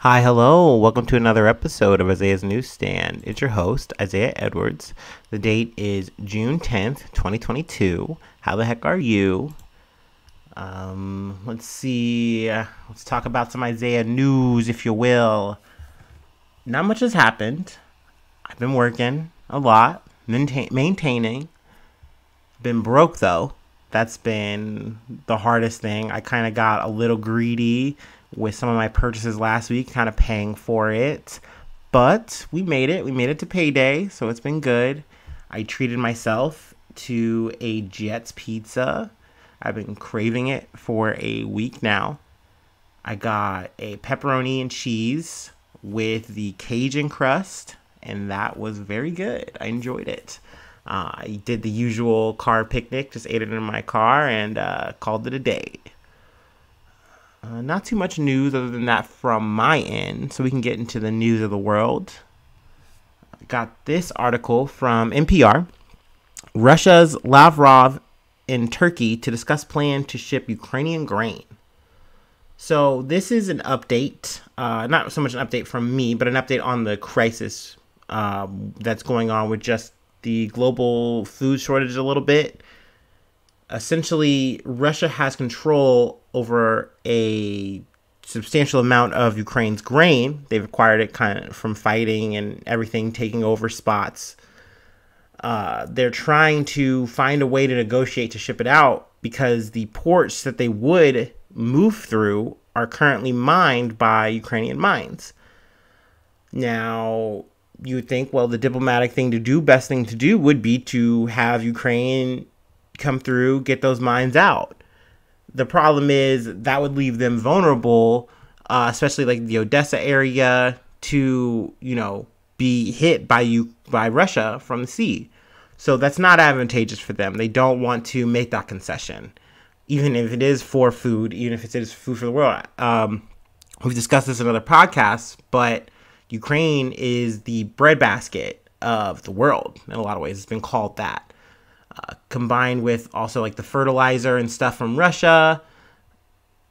Hi, hello. Welcome to another episode of Isaiah's Newsstand. It's your host, Isaiah Edwards. The date is June 10th, 2022. How the heck are you? Let's see. Let's talk about some Isaiah news, if you will. Not much has happened. I've been working a lot, maintaining. Been broke, though. That's been the hardest thing. I kind of got a little greedy with some of my purchases last week, kind of paying for it. But we made it. We made it to payday, so it's been good. I treated myself to a Jets pizza. I've been craving it for a week now. I got a pepperoni and cheese with the Cajun crust, and that was very good. I enjoyed it. I did the usual car picnic, just ate it in my car, and called it a day. Not too much news other than that from my end, so we can get into the news of the world. I got this article from NPR. Russia's Lavrov in Turkey to discuss plan to ship Ukrainian grain. So this is an update, not so much an update from me, but an update on the crisis that's going on with just the global food shortage a little bit. Essentially, Russia has control over a substantial amount of Ukraine's grain. They've acquired it kind of from fighting and everything, taking over spots. They're trying to find a way to negotiate to ship it out because the ports that they would move through are currently mined by Ukrainian mines. Now, you would think, well, the diplomatic thing to do, best thing to do would be to have Ukraine come through, get those mines out. The problem is that would leave them vulnerable, especially like the Odessa area, to, be hit by Russia from the sea. So that's not advantageous for them. They don't want to make that concession, even if it is for food, even if it is food for the world. We've discussed this in other podcasts, but Ukraine is the breadbasket of the world in a lot of ways. It's been called that. Combined with also like the fertilizer and stuff from Russia,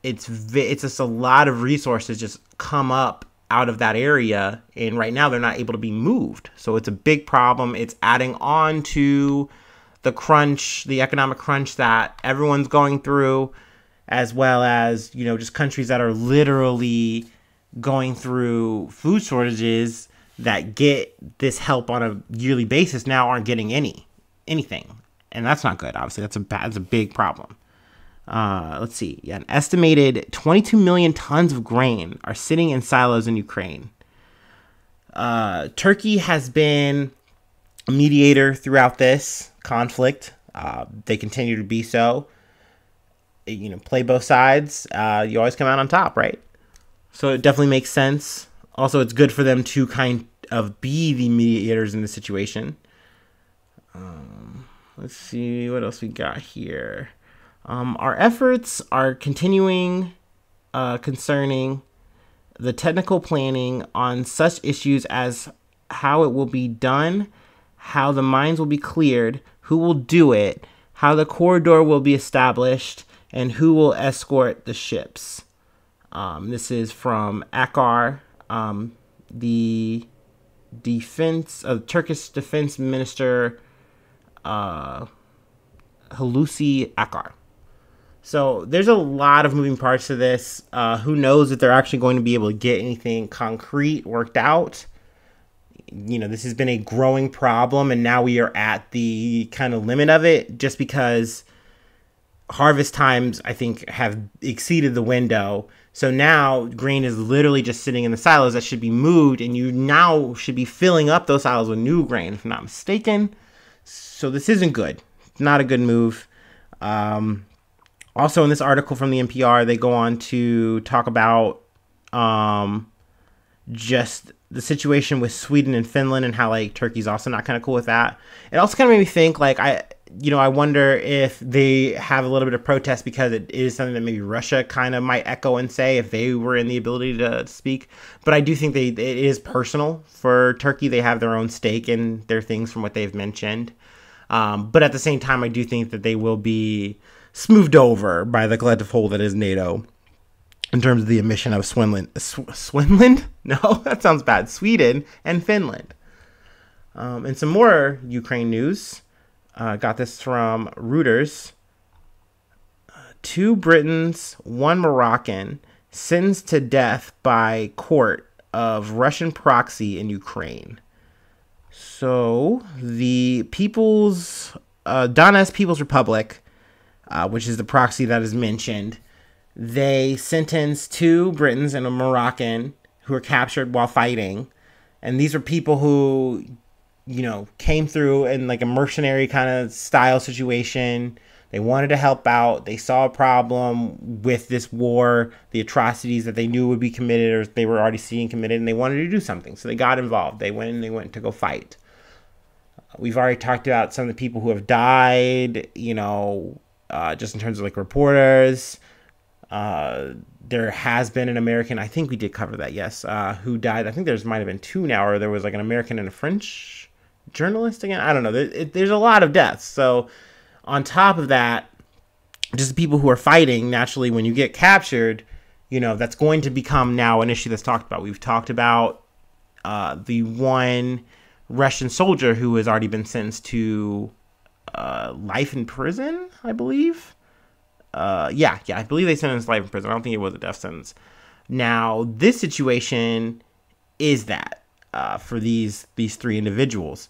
it's just a lot of resources just come up out of that area, and right now they're not able to be moved. So it's a big problem. It's adding on to the crunch, the economic crunch that everyone's going through, as well as, just countries that are literally going through food shortages that get this help on a yearly basis now aren't getting anything. And that's not good. Obviously, that's a big problem. Let's see. Yeah, an estimated 22 million tons of grain are sitting in silos in Ukraine. Turkey has been a mediator throughout this conflict. They continue to be so. Play both sides. You always come out on top, right? So it definitely makes sense. Also, it's good for them to kind of be the mediators in the situation. Let's see what else we got here. Our efforts are continuing concerning the technical planning on such issues as how it will be done, how the mines will be cleared, who will do it, how the corridor will be established, and who will escort the ships. This is from Akar, the Turkish defense minister, Hulusi Akar. So there's a lot of moving parts to this. Who knows if they're actually going to be able to get anything concrete worked out. This has been a growing problem, and now we are at the kind of limit of it just because harvest times, I think, have exceeded the window. So now grain is literally just sitting in the silos that should be moved, and you now should be filling up those silos with new grain, if I'm not mistaken. So this isn't good. Not a good move. Also, in this article from the NPR, they go on to talk about just the situation with Sweden and Finland and how Turkey's also not kind of cool with that. It also kind of made me think I wonder if they have a little bit of protest because it is something that maybe Russia kind of might echo and say if they were in the ability to speak. But I do think it is personal for Turkey. They have their own stake in their things from what they've mentioned. But at the same time, I do think that they will be smoothed over by the collective whole that is NATO. in terms of the emission of Swinland? No, that sounds bad. Sweden and Finland. And some more Ukraine news. Got this from Reuters. 2 Britons, 1 Moroccan, sentenced to death by court of Russian proxy in Ukraine. So the Donetsk People's Republic, which is the proxy that is mentioned, they sentenced 2 Britons and a Moroccan who were captured while fighting. And these are people who, came through in like a mercenary kind of style situation. They wanted to help out. They saw a problem with this war, the atrocities that they knew would be committed or they were already seeing committed, and they wanted to do something. So they got involved. They went to go fight. We've already talked about some of the people who have died, just in terms of like reporters. There has been an American, I think we did cover that, yes, who died. I think might have been 2 now, or there was like an American and a French journalist again. I don't know. There's a lot of deaths. So on top of that, just the people who are fighting, naturally, when you get captured, that's going to become now an issue that's talked about. We've talked about the one Russian soldier who has already been sentenced to life in prison, I believe. Yeah, I believe they sentenced life in prison. I don't think it was a death sentence. Now, this situation is that for these 3 individuals.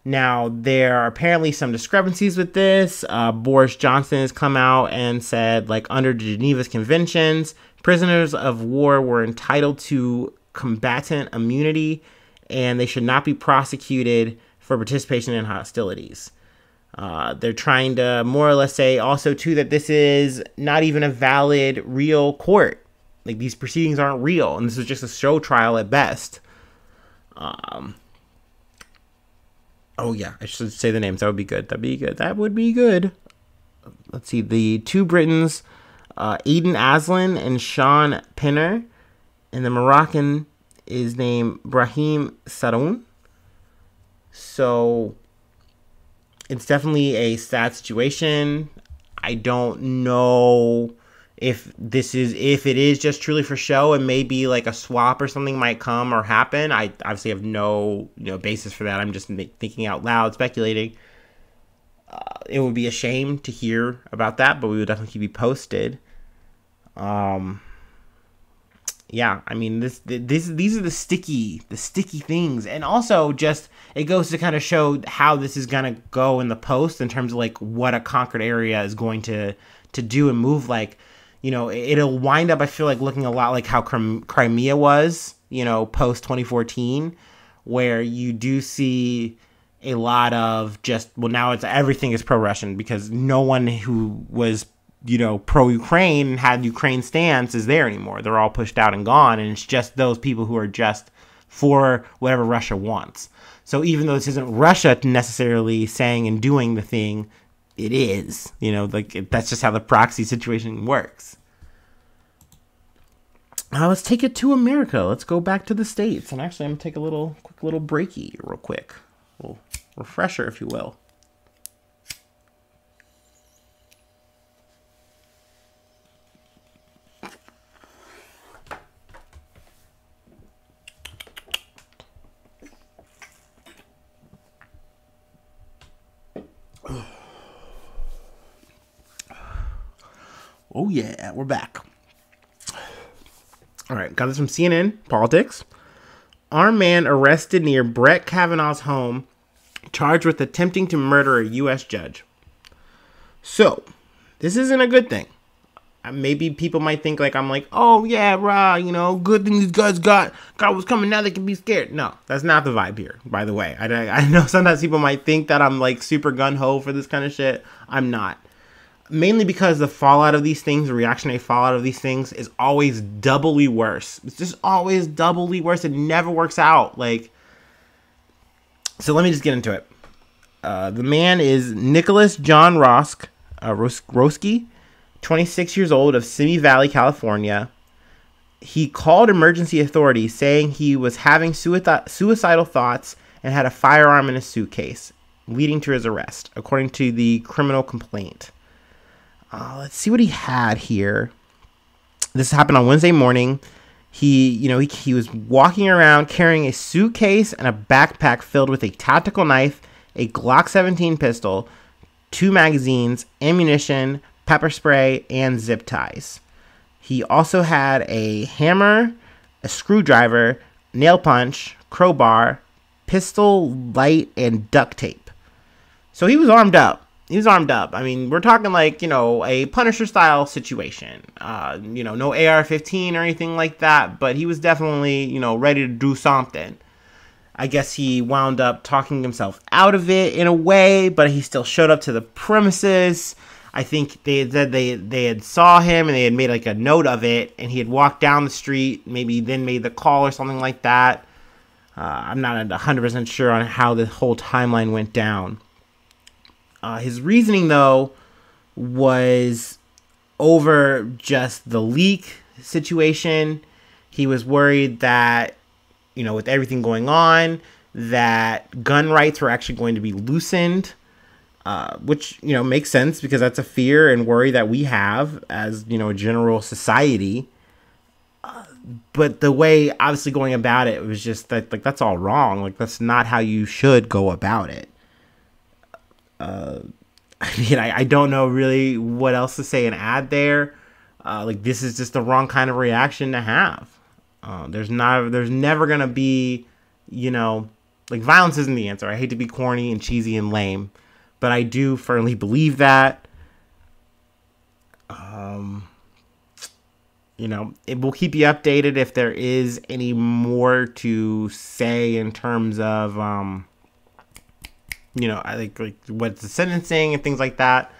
Now, there are apparently some discrepancies with this. Boris Johnson has come out and said, like, under Geneva's conventions, prisoners of war were entitled to combatant immunity, and they should not be prosecuted for participation in hostilities. They're trying to more or less say also, too, that this is not even a valid, real court. Like, these proceedings aren't real, and this is just a show trial at best. Oh, yeah, I should say the names. That would be good. That would be good. Let's see. The 2 Britons, Aiden Aslan and Sean Pinner. And the Moroccan is named Brahim Saroun. So it's definitely a sad situation. I don't know if it is just truly for show, and maybe like a swap or something might come or happen. I obviously have no basis for that. I'm just thinking out loud, speculating. It would be a shame to hear about that, but we would definitely keep you posted. Yeah, I mean, these are the sticky things, and also just it goes to kind of show how this is gonna go in the post in terms of like what a conquered area is going to do and move like. It'll wind up, I feel like, looking a lot like how Crimea was, post 2014, where you do see a lot of just, well, now everything is pro-Russian because no one who was, pro-Ukraine and had Ukraine stance is there anymore. They're all pushed out and gone, and it's just those people who are just for whatever Russia wants. So even though this isn't Russia necessarily saying and doing the thing, it is, that's just how the proxy situation works. Let's take it to America. Let's go back to the States. And actually, I'm going to take a quick little breaky real quick. A little refresher, if you will. Oh, yeah, we're back. All right, got this from CNN Politics. Armed man arrested near Brett Kavanaugh's home, charged with attempting to murder a U.S. judge. So, this isn't a good thing. Maybe people might think like I'm like, oh yeah, rah, good thing these guys got what's coming now. They can be scared. No, that's not the vibe here. By the way, I know sometimes people might think that I'm like super gun ho for this kind of shit. I'm not. Mainly because the fallout of these things, the reactionary fallout of these things is always doubly worse. It's just always doubly worse. It never works out. So let me just get into it. The man is Nicholas John Roski, 26 years old, of Simi Valley, California. He called emergency authorities saying he was having suicidal thoughts and had a firearm in his suitcase, leading to his arrest, according to the criminal complaint. Let's see what he had here. This happened on Wednesday morning. He was walking around carrying a suitcase and a backpack filled with a tactical knife, a Glock 17 pistol, 2 magazines, ammunition, pepper spray, and zip ties. He also had a hammer, a screwdriver, nail punch, crowbar, pistol, light, and duct tape. So he was armed up. I mean, we're talking like, a Punisher-style situation. No AR-15 or anything like that, but he was definitely, ready to do something. I guess he wound up talking himself out of it in a way, but he still showed up to the premises. I think they had said they had saw him and they had made like a note of it, and he had walked down the street, maybe then made the call or something like that. I'm not 100% sure on how the whole timeline went down. His reasoning, though, was over just the leak situation. He was worried that, with everything going on, that gun rights were actually going to be loosened, which, makes sense because that's a fear and worry that we have as, a general society. But the way, obviously, going about it was just that, that's all wrong. Like, that's not how you should go about it. I don't know really what else to say and add there. This is just the wrong kind of reaction to have. There's never going to be, violence isn't the answer. I hate to be corny and cheesy and lame, but I do firmly believe that. It will keep you updated if there is any more to say in terms of, I think like what's the sentencing and things like that.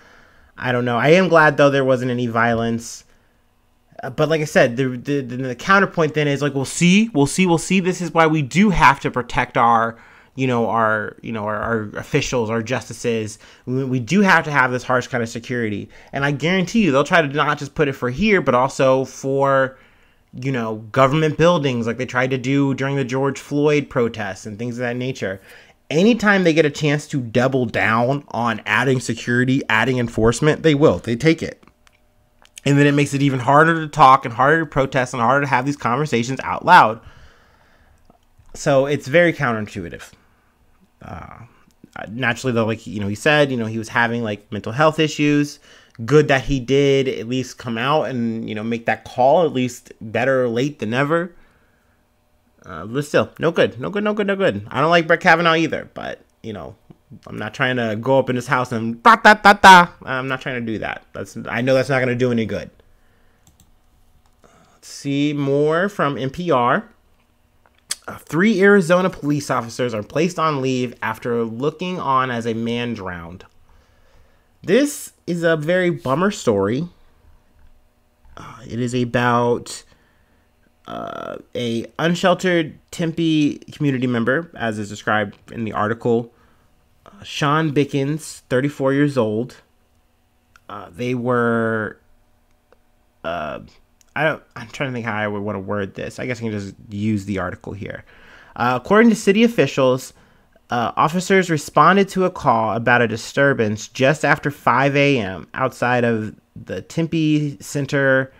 I don't know. I am glad though there wasn't any violence. But like I said, the counterpoint then is like, we'll see. This is why we do have to protect our officials, our justices. We do have to have this harsh kind of security. And I guarantee you, they'll try to not just put it for here, but also for, government buildings like they tried to do during the George Floyd protests and things of that nature. Anytime they get a chance to double down on adding security, adding enforcement, they will. They take it. And then it makes it even harder to talk and harder to protest and harder to have these conversations out loud. So it's very counterintuitive. Naturally, though, he said, he was having mental health issues. Good that he did at least come out and, make that call. At least better late than never. But still, no good. I don't like Brett Kavanaugh either, but, I'm not trying to go up in his house and I'm not trying to do that. I know that's not going to do any good. Let's see more from NPR. 3 Arizona police officers are placed on leave after looking on as a man drowned. This is a very bummer story. It is about a unsheltered Tempe community member, as is described in the article. Sean Bickens, 34 years old. They were, I'm trying to think how I would want to word this. I guess I can just use the article here. According to city officials, officers responded to a call about a disturbance just after 5 a.m. outside of the Tempe Center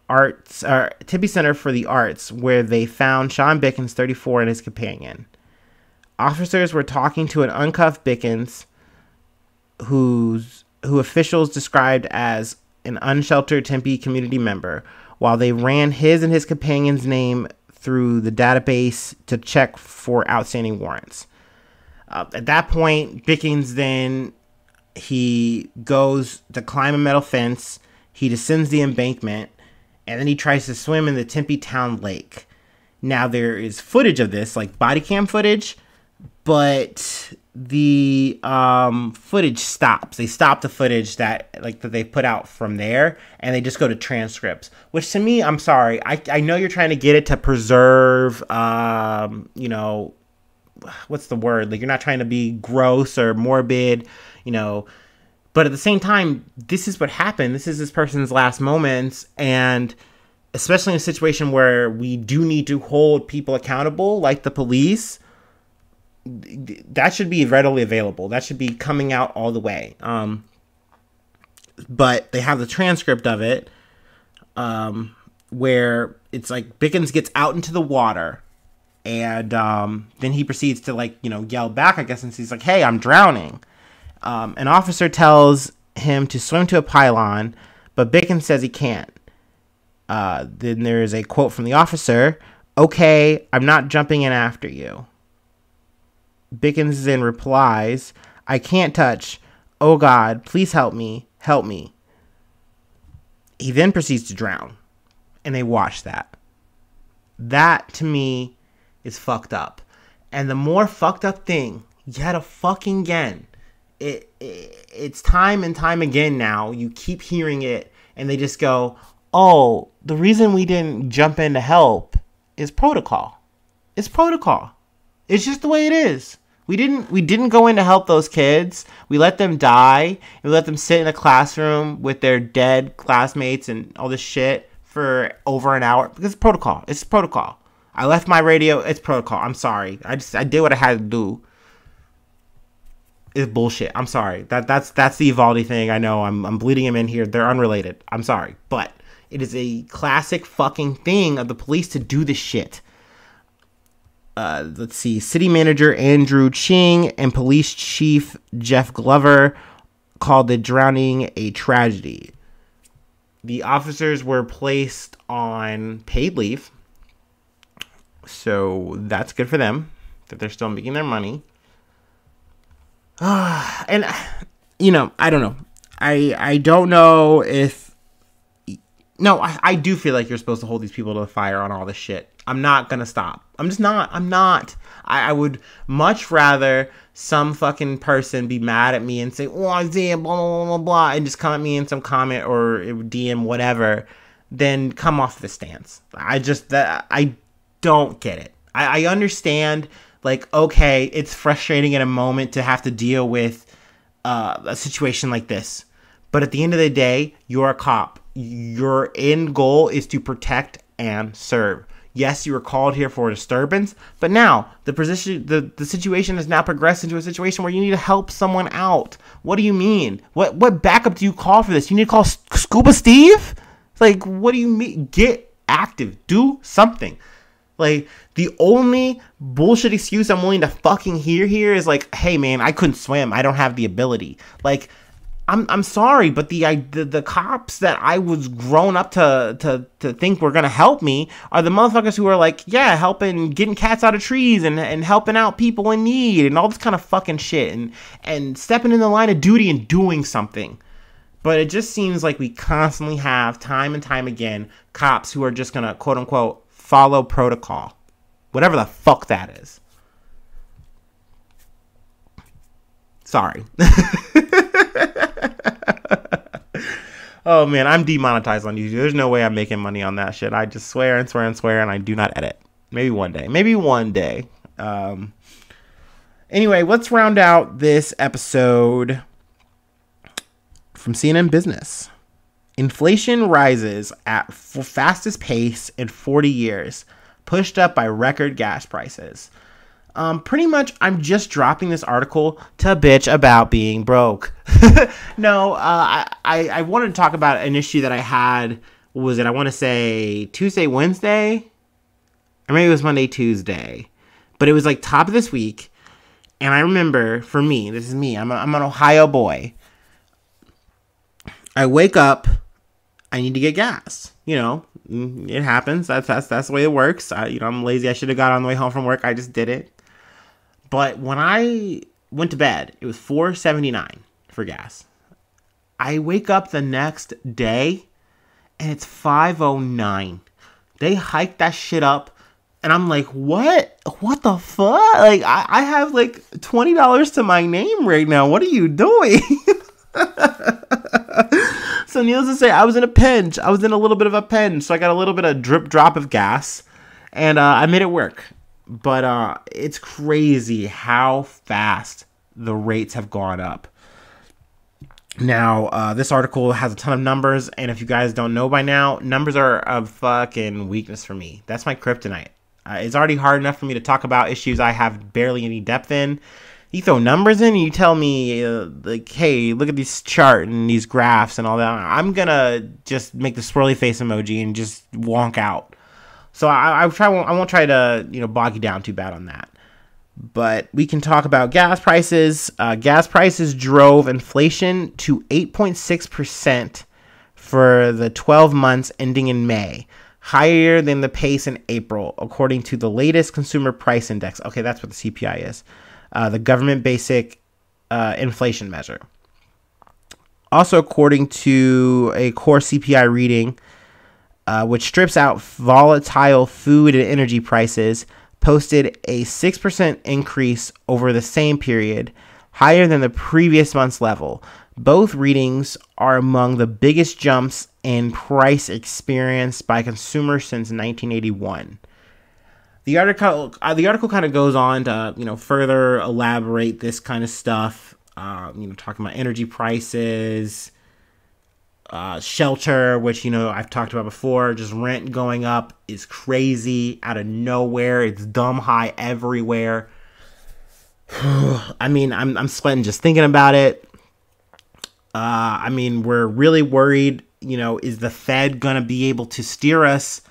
for the Arts, where they found Sean Bickens, 34, and his companion. Officers were talking to an uncuffed Bickens, who officials described as an unsheltered Tempe community member, while they ran his and his companion's name through the database to check for outstanding warrants. At that point, Bickens then, he goes to climb a metal fence, he descends the embankment, and then he tries to swim in the Tempe Town Lake. Now, there is footage of this, body cam footage, but the footage stops. They stop the footage that they put out from there, and they just go to transcripts. Which to me, I'm sorry. I know you're trying to get it to preserve, what's the word? You're not trying to be gross or morbid, But at the same time, this is what happened. This is this person's last moments, and especially in a situation where we do need to hold people accountable, like the police. That should be readily available. That should be coming out all the way. But they have the transcript of it. where it's like Bickens gets out into the water, and then he proceeds to, like, you know, yell back, I guess, and he's like, hey, I'm drowning. An officer tells him to swim to a pylon, but Bickens says he can't. Then there's a quote from the officer, okay, I'm not jumping in after you. Bickens then replies, I can't touch. Oh God, please help me. Help me. He then proceeds to drown. And they watch that. That, to me, is fucked up. And the more fucked up thing, yet again, it's time and time again now, you keep hearing it, and they just go, oh, the reason we didn't jump in to help is protocol. It's protocol. It's just the way it is. We didn't go in to help those kids. We let them die. We let them sit in a classroom with their dead classmates and all this shit for over an hour, because it's protocol. It's protocol. I left my radio. It's protocol. I'm sorry. I did what I had to do. It's bullshit. I'm sorry. That's the Evaldi thing. I know I'm bleeding him in here. They're unrelated. I'm sorry, but it is a classic fucking thing of the police to do this shit. Let's see. City manager Andrew Ching and police chief Jeff Glover called the drowning a tragedy. The officers were placed on paid leave, so that's good for them, that they're still making their money. And, you know, I don't know. I don't know if... No, I do feel like you're supposed to hold these people to the fire on all this shit. I'm not gonna stop. I'm just not. I'm not. I would much rather some fucking person be mad at me and say, oh, Isaiah, blah, blah, blah, blah, and just come at me in some comment or DM, whatever, than come off the stance. I don't get it. I understand, like, okay, it's frustrating in a moment to have to deal with a situation like this. But at the end of the day, you're a cop. Your end goal is to protect and serve. Yes, you were called here for a disturbance, but now the situation has now progressed into a situation where you need to help someone out. What do you mean? What backup do you call for this? You need to call Scuba Steve? Like, what do you mean? Get active. Do something. Like, the only bullshit excuse I'm willing to fucking hear here is like, hey man, I couldn't swim. I don't have the ability. Like, I'm sorry, but the cops that I was grown up to think were gonna help me are the motherfuckers who are like, yeah, helping getting cats out of trees and helping out people in need and all this kind of fucking shit and stepping in the line of duty and doing something. But it just seems like we constantly have, time and time again, cops who are just gonna, quote unquote, follow protocol, whatever the fuck that is. Sorry. Oh man, I'm demonetized on YouTube. There's no way I'm making money on that shit. I just swear and swear and swear, and I do not edit. Maybe one day. Maybe one day. Anyway, let's round out this episode from CNN Business. Inflation rises at fastest pace in 40 years, pushed up by record gas prices. Pretty much, I'm just dropping this article to bitch about being broke. No, I wanted to talk about an issue that I had. What was it? I want to say Tuesday, Wednesday, or maybe it was Monday, Tuesday. But it was like top of this week, and I remember, for me, this is me. I'm an Ohio boy. I wake up. I need to get gas. You know, it happens. That's the way it works. I'm lazy. I should have got on the way home from work. I just did it. But when I went to bed, it was $4.79 for gas. I wake up the next day, and it's $5.09. They hiked that shit up, and I'm like, what? What the fuck? Like, I have like $20 to my name right now. What are you doing? So needless to say, I was in a pinch. I was in a little bit of a pinch. So I got a little bit of drop of gas, and I made it work. But it's crazy how fast the rates have gone up. Now, this article has a ton of numbers, and if you guys don't know by now, numbers are a fucking weakness for me. That's my kryptonite. It's already hard enough for me to talk about issues I have barely any depth in. You throw numbers in and you tell me, like, hey, look at this chart and these graphs and all that. I'm going to just make the swirly face emoji and just wonk out. So I won't try to, bog you down too bad on that. But we can talk about gas prices. Gas prices drove inflation to 8.6% for the 12 months ending in May, higher than the pace in April, according to the latest Consumer Price Index. Okay, that's what the CPI is. The government basic inflation measure. Also, according to a core CPI reading, which strips out volatile food and energy prices, posted a 6% increase over the same period, higher than the previous month's level. Both readings are among the biggest jumps in price experienced by consumers since 1981. The article kind of goes on to, further elaborate this kind of stuff, talking about energy prices, shelter, which, I've talked about before. Just rent going up is crazy out of nowhere. It's dumb high everywhere. I mean, I'm sweating just thinking about it. We're really worried, is the Fed going to be able to steer us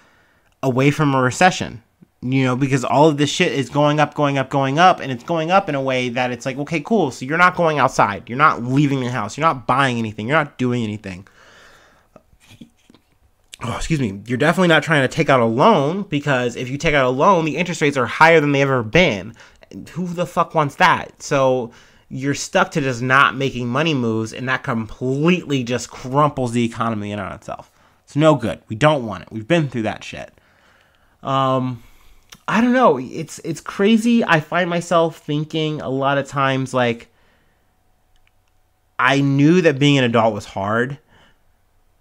away from a recession? Because all of this shit is going up, and it's going up in a way that it's like, okay, cool. So you're not going outside. You're not leaving the house. You're not buying anything. You're not doing anything. Oh, excuse me. You're definitely not trying to take out a loan, because if you take out a loan, the interest rates are higher than they've ever been. Who the fuck wants that? So you're stuck to just not making money moves, and that completely just crumples the economy in on itself. It's no good. We don't want it. We've been through that shit. I don't know. It's crazy. I find myself thinking a lot of times, like, I knew that being an adult was hard,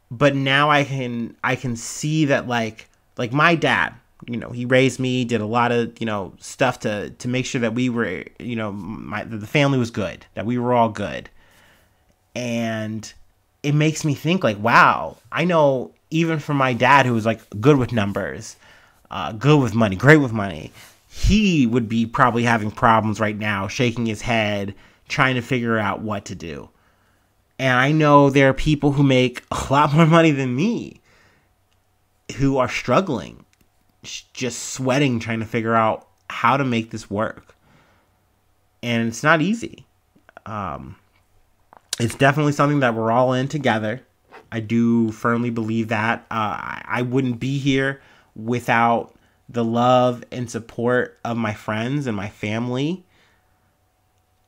but now I can see that, like my dad, he raised me, did a lot of, stuff to make sure that we were, the family was good, that we were all good. And it makes me think, like, wow, I know even from my dad, who was like good with numbers, good with money, great with money, he would be probably having problems right now, shaking his head, trying to figure out what to do. And I know there are people who make a lot more money than me who are struggling, just sweating, trying to figure out how to make this work. And it's not easy. It's definitely something that we're all in together. I do firmly believe that. I wouldn't be here without the love and support of my friends and my family.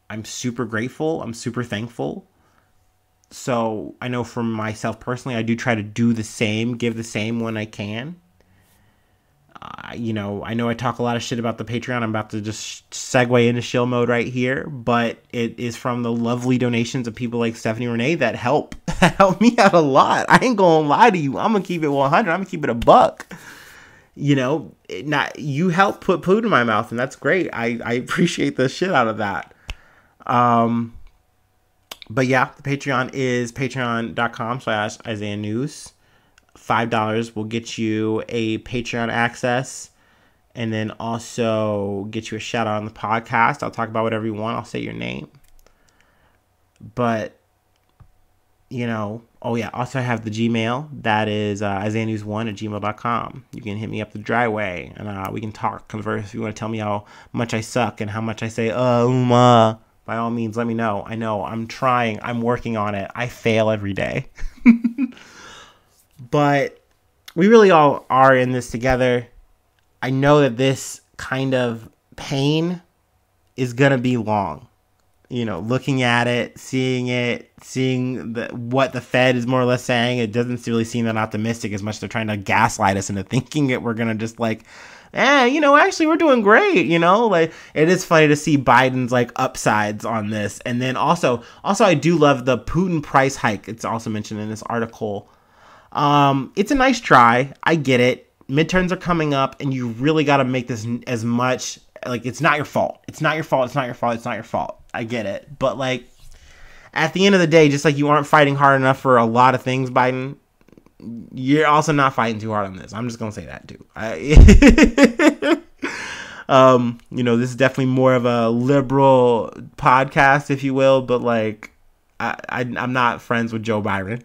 I'm super grateful. I'm super thankful. So I know for myself personally, I do try to do the same, give the same when I can. I know I talk a lot of shit about the Patreon. I'm about to just segue into shill mode right here, but it is from the lovely donations of people like Stephanie Renee that help me out a lot. I ain't gonna lie to you. I'm gonna keep it 100. I'm gonna keep it a buck. You help put food in my mouth, and that's great. I appreciate the shit out of that. But yeah, the Patreon is patreon.com/Isaiah News. $5 will get you a Patreon access, and then also get you a shout out on the podcast. I'll talk about whatever you want. I'll say your name. But, oh yeah, also I have the Gmail. That is IsaiahNews1@gmail.com. You can hit me up the dry way, and we can talk, converse. If you want to tell me how much I suck and how much I say, by all means, let me know. I know, I'm trying. I'm working on it. I fail every day. But we really all are in this together. I know that this kind of pain is going to be long. Looking at it, seeing what the Fed is more or less saying, it doesn't really seem that optimistic as much. They're trying to gaslight us into thinking that we're going to just actually we're doing great, like it is funny to see Biden's like upsides on this. And then also I do love the Putin price hike. It's also mentioned in this article. It's a nice try. I get it. Midterms are coming up, and you really got to make this as much like it's not your fault. It's not your fault. It's not your fault. It's not your fault. I get it. But like at the end of the day, just like you aren't fighting hard enough for a lot of things, Biden, you're also not fighting too hard on this. I'm just going to say that too. This is definitely more of a liberal podcast, if you will, but like, I'm not friends with Joe Byron.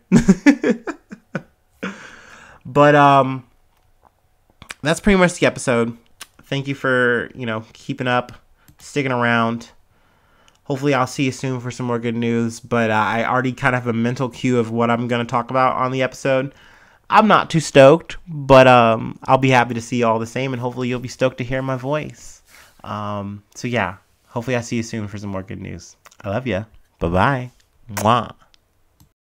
But that's pretty much the episode. Thank you for, keeping up, sticking around. Hopefully I'll see you soon for some more good news, but I already kind of have a mental cue of what I'm going to talk about on the episode. I'm not too stoked, but I'll be happy to see you all the same, and hopefully you'll be stoked to hear my voice. So yeah, hopefully I see you soon for some more good news. I love you. Bye-bye. Mwah.